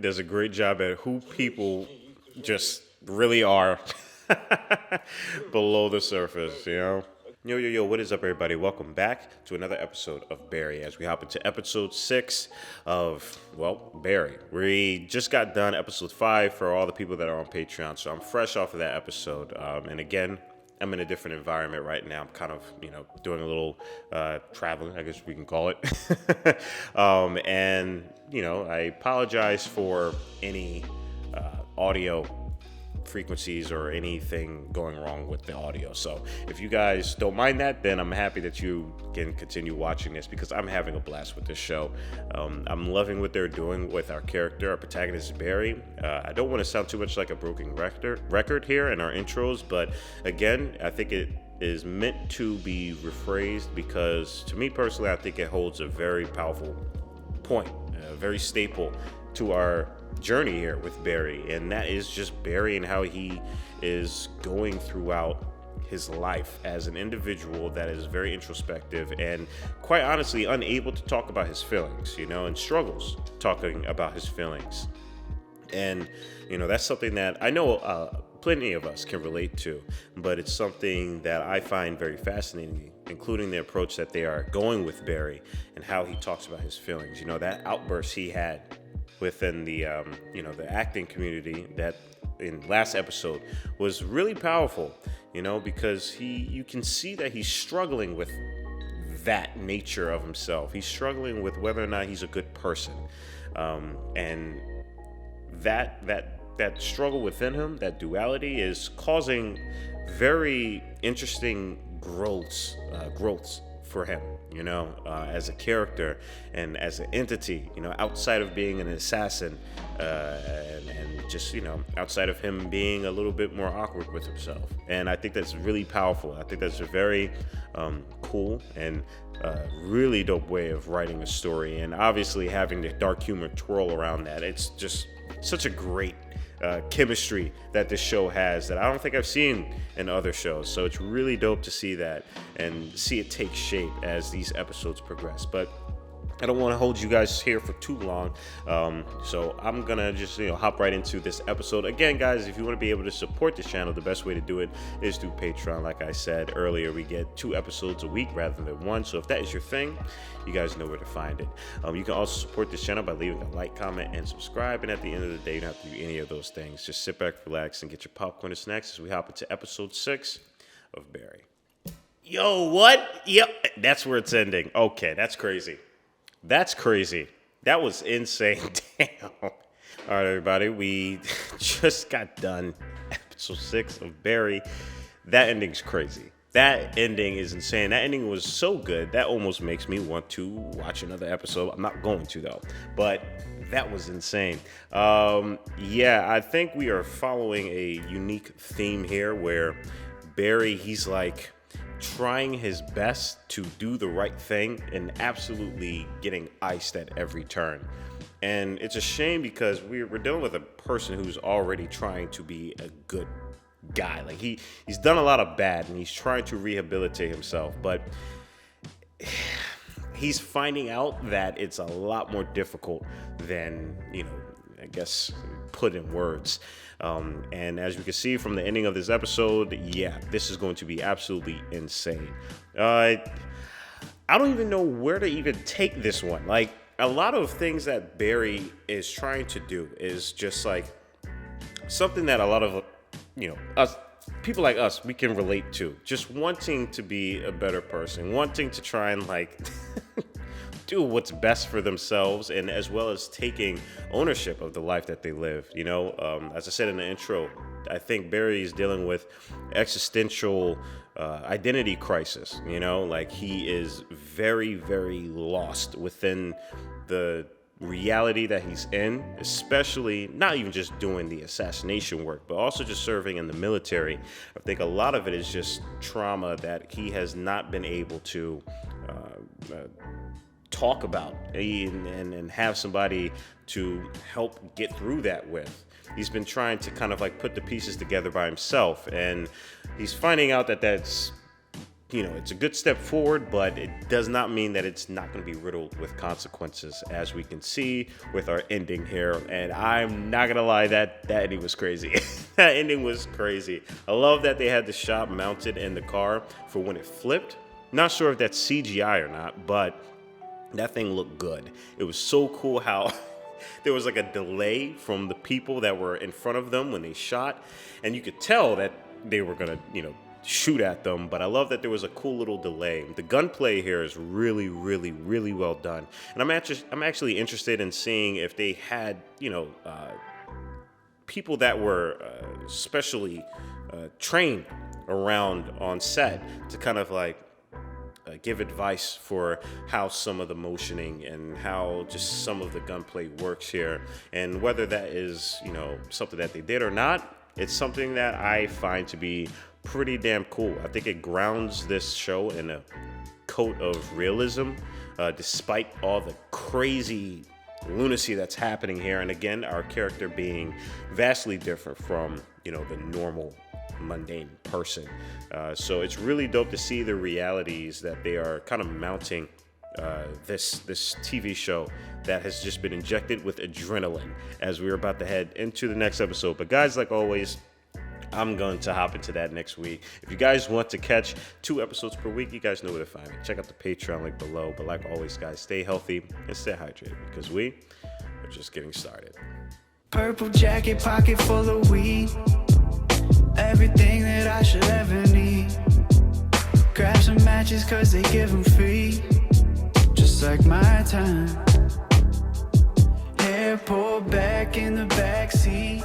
does a great job at who people just really are below the surface, you know? Yo, what is up, everybody? Welcome back to another episode of Barry as we hop into episode 6 of, Barry. We just got done episode 5 for all the people that are on Patreon, so I'm fresh off of that episode. And again, I'm in a different environment right now. I'm kind of, doing a little traveling, I guess we can call it. I apologize for any audio frequencies or anything going wrong with the audio. So if you guys don't mind that, then I'm happy that you can continue watching this because I'm having a blast with this show. I'm loving what they're doing with our character, our protagonist Barry. I don't want to sound too much like a broken record here in our intros, but again, I think it is meant to be rephrased because to me personally, I think it holds a very powerful point, very staple to our journey here with Barry, and that is just Barry and how he is going throughout his life as an individual that is very introspective and quite honestly unable to talk about his feelings, and struggles talking about his feelings. And that's something that I know plenty of us can relate to, but it's something that I find very fascinating, including the approach that they are going with Barry and how he talks about his feelings. That outburst he had within the the acting community that in last episode was really powerful, because you can see that he's struggling with that nature of himself. He's struggling with whether or not he's a good person, and that struggle within him, that duality, is causing very interesting growths for him, as a character and as an entity, outside of being an assassin, and just, outside of him being a little bit more awkward with himself. And I think that's really powerful. I think that's a very cool and really dope way of writing a story. And obviously having the dark humor twirl around that, it's just such a great chemistry that this show has that I don't think I've seen in other shows. So it's really dope to see that and see it take shape as these episodes progress. But I don't want to hold you guys here for too long, so I'm gonna just hop right into this episode. Again, guys, if you want to be able to support this channel, the best way to do it is through Patreon. Like I said earlier, we get 2 episodes a week rather than 1, so if that is your thing, you guys know where to find it. You can also support this channel by leaving a like, comment, and subscribe, and at the end of the day, you don't have to do any of those things. Just sit back, relax, and get your popcorn and snacks as we hop into episode 6 of Barry. Yo, what? Yep, that's where it's ending. Okay, that's crazy. That's crazy. That was insane. Damn. All right, everybody. We just got done episode 6 of Barry. That ending's crazy. That ending is insane. That ending was so good, that almost makes me want to watch another episode. I'm not going to, though. But that was insane. I think we are following a unique theme here where Barry, he's like trying his best to do the right thing and absolutely getting iced at every turn. And it's a shame because we're dealing with a person who's already trying to be a good guy. Like he's done a lot of bad and he's trying to rehabilitate himself, but he's finding out that it's a lot more difficult than, I guess, put in words. And as you can see from the ending of this episode, this is going to be absolutely insane. I don't even know where to even take this one. Like, a lot of things that Barry is trying to do is just like something that a lot of, us people like us, we can relate to. Just wanting to be a better person, wanting to try and do what's best for themselves, and as well as taking ownership of the life that they live. As I said in the intro, I think Barry is dealing with existential identity crisis. He is very, very lost within the reality that he's in, especially not even just doing the assassination work, but also just serving in the military. I think a lot of it is just trauma that he has not been able to talk about and have somebody to help get through that with. He's been trying to kind of put the pieces together by himself, and he's finding out that that's it's a good step forward, but it does not mean that it's not going to be riddled with consequences, as we can see with our ending here. And I'm not going to lie, that ending was crazy. That ending was crazy. I love that they had the shot mounted in the car for when it flipped. Not sure if that's CGI or not, but that thing looked good. It was so cool how there was like a delay from the people that were in front of them when they shot, and you could tell that they were going to, shoot at them, but I love that there was a cool little delay. The gunplay here is really, really, really well done, and I'm actually interested in seeing if they had, people that were specially trained around on set to kind of like give advice for how some of the motioning and how just some of the gunplay works here, and whether that is, something that they did or not. It's something that I find to be pretty damn cool. I think it grounds this show in a coat of realism, despite all the crazy lunacy that's happening here. And again, our character being vastly different from, the normal mundane person. So it's really dope to see the realities that they are kind of mounting this TV show that has just been injected with adrenaline as we're about to head into the next episode. But guys, like always, I'm going to hop into that next week. If you guys want to catch 2 episodes per week, you guys know where to find me. Check out the Patreon link below. But like always, guys, stay healthy and stay hydrated, because we are just getting started. Purple jacket, pocket full of weed. Everything that I should ever need. Grab some matches cause they give them free. Just like my time. Hair pulled back in the backseat.